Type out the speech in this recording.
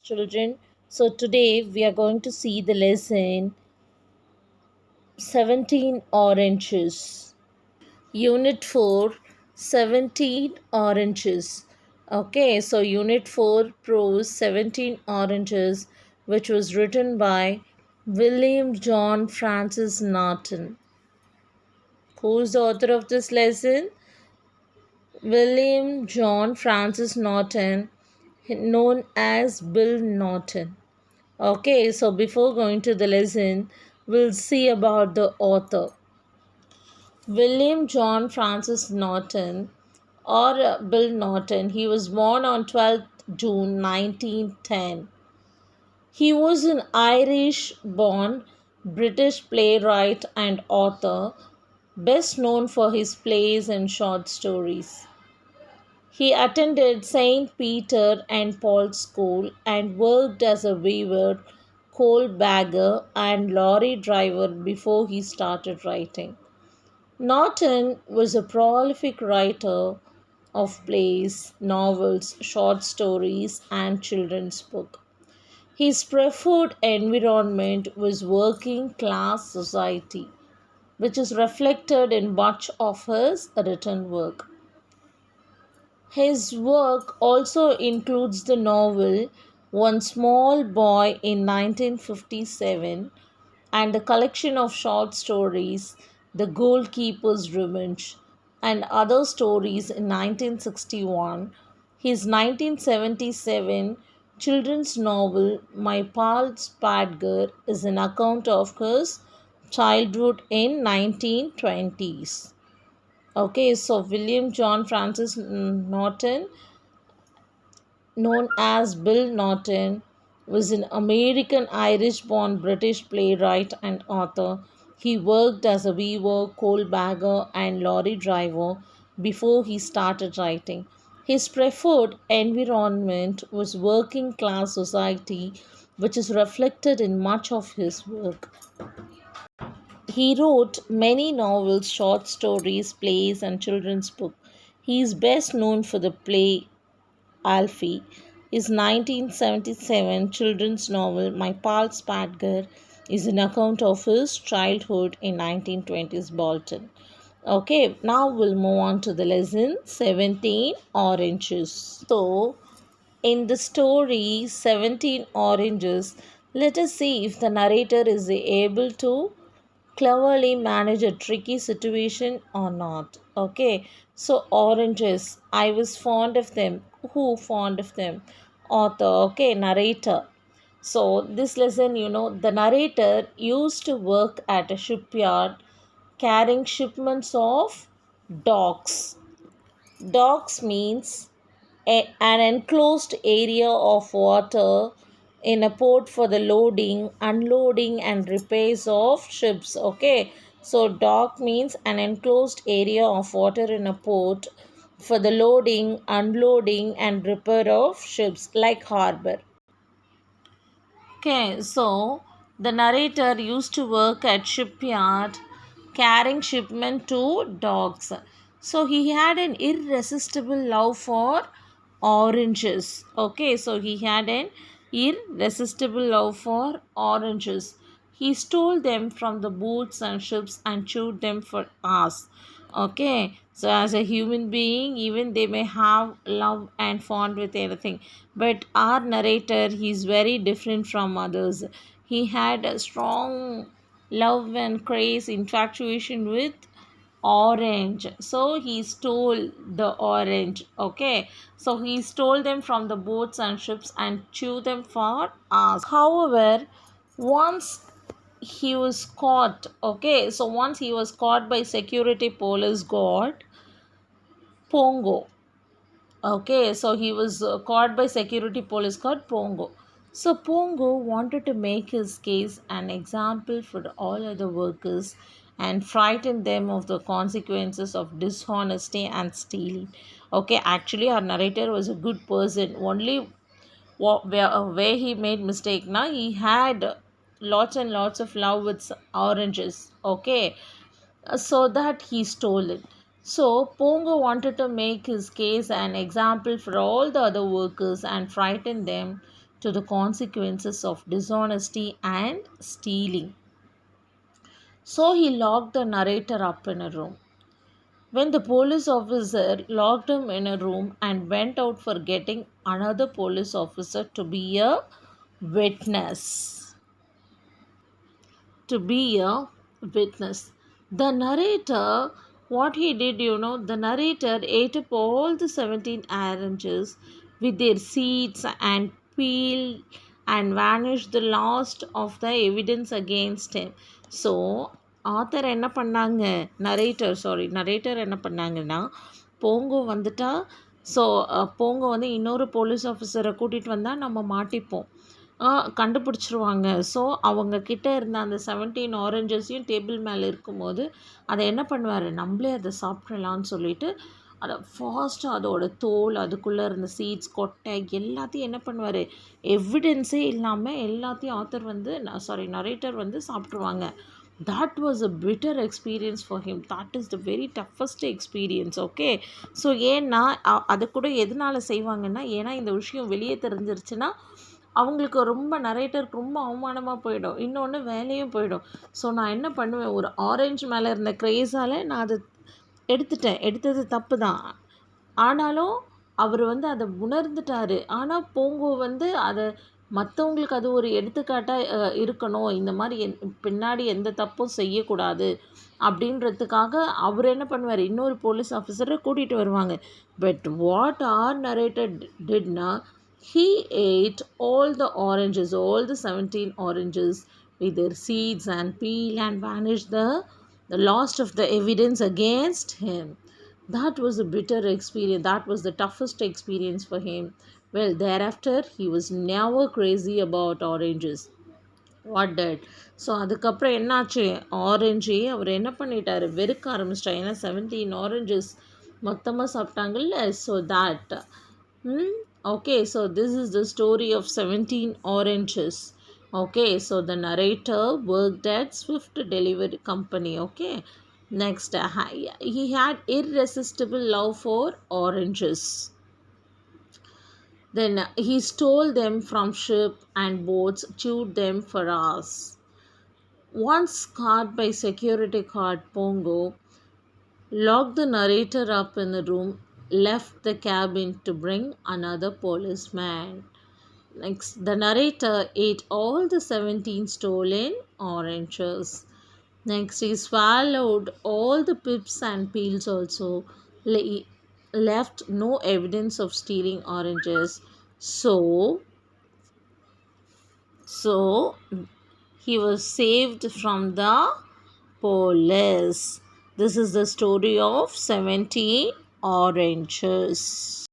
children. So today we are going to see the lesson 17 oranges. Unit 4, 17 oranges. Okay, so Unit 4 prose 17 oranges, which was written by William John Francis Norton. Who's the author of this lesson? William John Francis Norton, known as Bill Norton. Okay, so before going to the lesson, we'll see about the author. William John Francis Norton, or Bill Norton, he was born on 12th June 1910. He was an Irish born British playwright and author, best known for his plays and short stories. He attended St. Peter and Paul's School and worked as a weaver, coal bagger, and lorry driver before he started writing. Norton was a prolific writer of plays, novels, short stories, and children's books. His preferred environment was working class society, which is reflected in much of his written work. His work also includes the novel One Small Boy in 1957 and the collection of short stories The Goalkeeper's Revenge and other stories in 1961. His 1977 children's novel My Pal Spadger is an account of his childhood in 1920s. Okay, so William John Francis Norton, known as Bill Norton, was an American Irish born British playwright and author. He worked as a weaver, coal bagger, and lorry driver before he started writing. His preferred environment was working class society, which is reflected in much of his work. He wrote many novels, short stories, plays, and children's books. He is best known for the play Alfie. His 1977 children's novel My Pal Spadger is an account of his childhood in 1920s Bolton. Okay, now we'll move on to the lesson 17 oranges. So, in the story 17 oranges, let us see if the narrator is able to cleverly manage a tricky situation or not. Okay, so oranges, I was fond of them. Who fond of them? Author. Okay, narrator. So this lesson, the narrator used to work at a shipyard carrying shipments of docks. Docks means an enclosed area of water in a port for the loading, unloading, and repairs of ships. Okay, so dock means an enclosed area of water in a port for the loading, unloading, and repair of ships, like harbor. Okay, so the narrator used to work at shipyard carrying shipment to docks. So he had an irresistible love for oranges. Okay, so he had an irresistible love for oranges. He stole them from the boats and ships and chewed them for hours. Okay, so as a human being, even they may have love and fond with anything, but our narrator, he's very different from others. He had a strong love and craze infatuation with orange, so he stole the orange. Okay, so he stole them from the boats and ships and chewed them for hours. However, once he was caught. Okay, so once he was caught by security police guard Pongo. Okay, so he was caught by security police guard Pongo. So Pongo wanted to make his case an example for all other workers and frighten them of the consequences of dishonesty and stealing. Okay, actually our narrator was a good person. Only where he made mistake now, he had lots and lots of love with oranges. Okay, so that he stole it. So Pongo wanted to make his case an example for all the other workers and frighten them to the consequences of dishonesty and stealing. So he locked the narrator up in a room. When the police officer locked him in a room and went out for getting another police officer witness, to be a witness. The narrator, what he did, the narrator ate up all the 17 oranges with their seeds and peel and vanished the last of the evidence against him. So, author என்ன பண்ணாங்க, narrator என்ன பண்ணாங்கன்னா, போங்கோ வந்துட்டா, so போங்கோ வந்து இன்னொரு police ஆஃபீஸரை கூட்டிகிட்டு வந்தால் நம்ம மாட்டிப்போம், கண்டுபிடிச்சிருவாங்க. ஸோ அவங்க கிட்ட இருந்த அந்த 17 ஆரஞ்சஸையும் டேபிள் மேலே இருக்கும்போது அதை என்ன பண்ணுவார், நம்மளே அதை சாப்பிட்றலான்னு சொல்லிட்டு அதை ஃபாஸ்ட்டாக அதோட தோல், அதுக்குள்ளே இருந்த சீட்ஸ், கொட்டை எல்லாத்தையும் என்ன பண்ணுவார், எவிடன்ஸே இல்லாமல் எல்லாத்தையும் ஆத்தர் வந்து நரேட்டர் வந்து சாப்பிட்ருவாங்க. that was a bitter experience for him. That is the very toughest experience. Okay, so ஏன்னா அது கூட எதனால் செய்வாங்கன்னா, ஏன்னா இந்த விஷயம் வெளியே தெரிஞ்சிருச்சுன்னா அவங்களுக்கு நரேட்டருக்கு ரொம்ப அவமானமாக போயிடும், இன்னொன்று வேலையும் போயிடும். ஸோ நான் என்ன பண்ணுவேன், ஒரு ஆரஞ்சு மேலே இருந்த க்ரேஸால் நான் அதை எடுத்தது தப்பு தான். ஆனாலும் அவர் வந்து அதை உணர்ந்துட்டார். ஆனால் போங்கோ வந்து அதை மற்றவங்களுக்கு அது ஒரு எடுத்துக்காட்டாக இருக்கணும், இந்த மாதிரி பின்னாடி எந்த தப்பும் செய்யக்கூடாது அப்படின்றதுக்காக அவர் என்ன பண்ணுவார், இன்னொரு போலீஸ் ஆஃபீஸரை கூட்டிகிட்டு வருவாங்க. பட் வாட் ஆர் நரேட்டட் டிட்னா, he ate all the 17 oranges with their seeds and peel and vanished the last of the evidence against him. That was a bitter experience. That was the toughest experience for him. Well, thereafter, he was never crazy about oranges. What did? So அதுக்கப்புறம் என்னாச்சு, ஆரஞ்சே அவர் என்ன பண்ணிட்டார், வெறுக்க ஆரம்பிச்சிட்டார். ஏன்னா 17 oranges மொத்தமாக சாப்பிட்டாங்கல்ல. So that okay, so this is the story of 17 oranges. Okay, so the narrator worked at Swift Delivery Company. Okay, next, he had irresistible love for oranges. Then he stole them from ship and boats, chewed them for hours. Once caught by security guard Pongo, locked the narrator up in the room, left the cabin to bring another policeman. Next, the narrator ate all the 17 stolen oranges. Next, he swallowed all the pips and peels also, left no evidence of stealing oranges. So he was saved from the police. This is the story of 17 oranges.